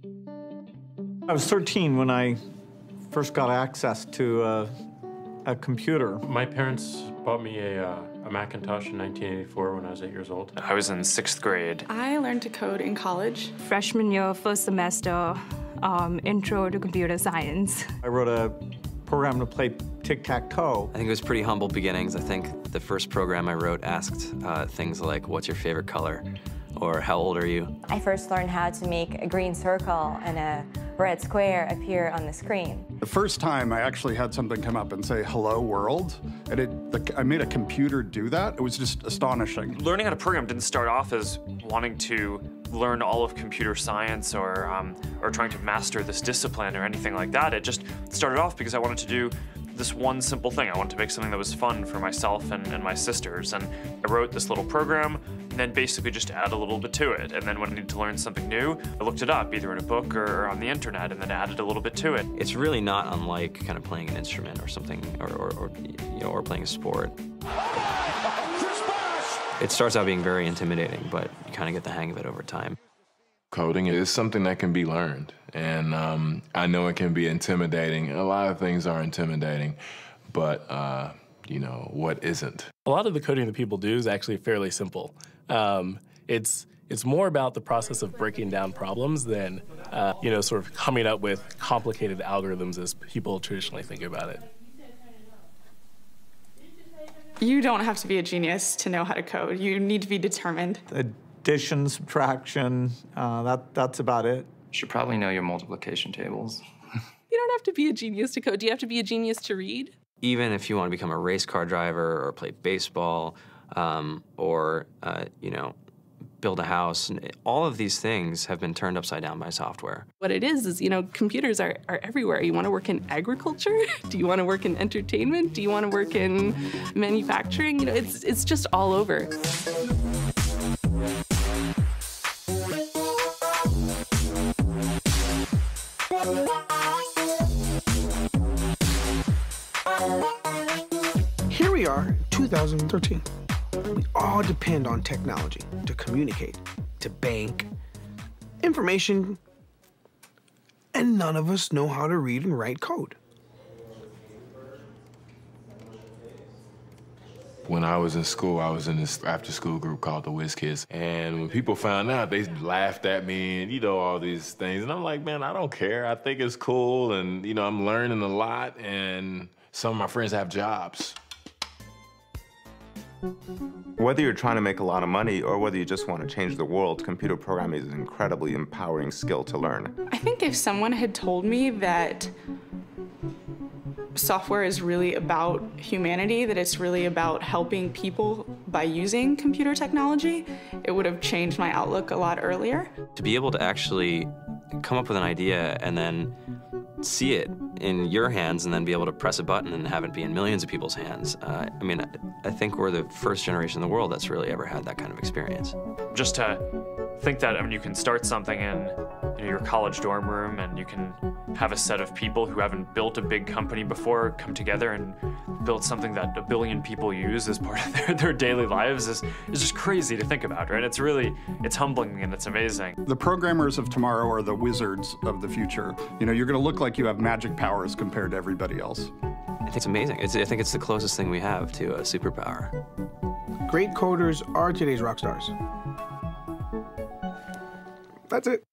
I was 13 when I first got access to a computer. My parents bought me a Macintosh in 1984 when I was 8 years old. I was in 6th grade. I learned to code in college. Freshman year, first semester, intro to computer science. I wrote a program to play tic-tac-toe. I think it was pretty humble beginnings. I think the first program I wrote asked things like, what's your favorite color? Or how old are you? I first learned how to make a green circle and a red square appear on the screen. The first time I actually had something come up and say, hello world, and I made a computer do that. It was just astonishing. Learning how to program didn't start off as wanting to learn all of computer science or trying to master this discipline or anything like that. It just started off because I wanted to do this one simple thing. I wanted to make something that was fun for myself and my sisters. And I wrote this little program and then basically just add a little bit to it. And then when I needed to learn something new, I looked it up either in a book or on the internet and then added a little bit to it. It's really not unlike kind of playing an instrument or something, or playing a sport. It starts out being very intimidating, but you kind of get the hang of it over time. Coding is something that can be learned, and I know it can be intimidating. A lot of things are intimidating, but you know, what isn't? A lot of the coding that people do is actually fairly simple. It's more about the process of breaking down problems than sort of coming up with complicated algorithms as people traditionally think about it. You don't have to be a genius to know how to code. You need to be determined. Addition, subtraction, that's about it. You should probably know your multiplication tables. You don't have to be a genius to code. Do you have to be a genius to read? Even if you want to become a race car driver or play baseball or build a house, all of these things have been turned upside down by software. What it is, computers are everywhere. You want to work in agriculture? Do you want to work in entertainment? Do you want to work in manufacturing? It's just all over. Here we are, 2013. We all depend on technology to communicate, to bank, information, and none of us know how to read and write code. When I was in school, I was in this after-school group called the Whiz Kids. And when people found out, they laughed at me and, all these things. And I'm like, man, I don't care. I think it's cool. And, I'm learning a lot. And some of my friends have jobs. Whether you're trying to make a lot of money or whether you just want to change the world, computer programming is an incredibly empowering skill to learn. I think if someone had told me that software is really about humanity, that it's really about helping people by using computer technology, it would have changed my outlook a lot earlier. To be able to actually come up with an idea and then see it in your hands and then be able to press a button and have it be in millions of people's hands. I think we're the first generation in the world that's really ever had that kind of experience. Just to think that, you can start something in your college dorm room and you can have a set of people who haven't built a big company before come together and build something that 1 billion people use as part of their daily lives is just crazy to think about, right? It's humbling and it's amazing. The programmers of tomorrow are the wizards of the future. You're going to look like you have magic powers compared to everybody else. I think it's amazing. I think it's the closest thing we have to a superpower. Great coders are today's rock stars. That's it.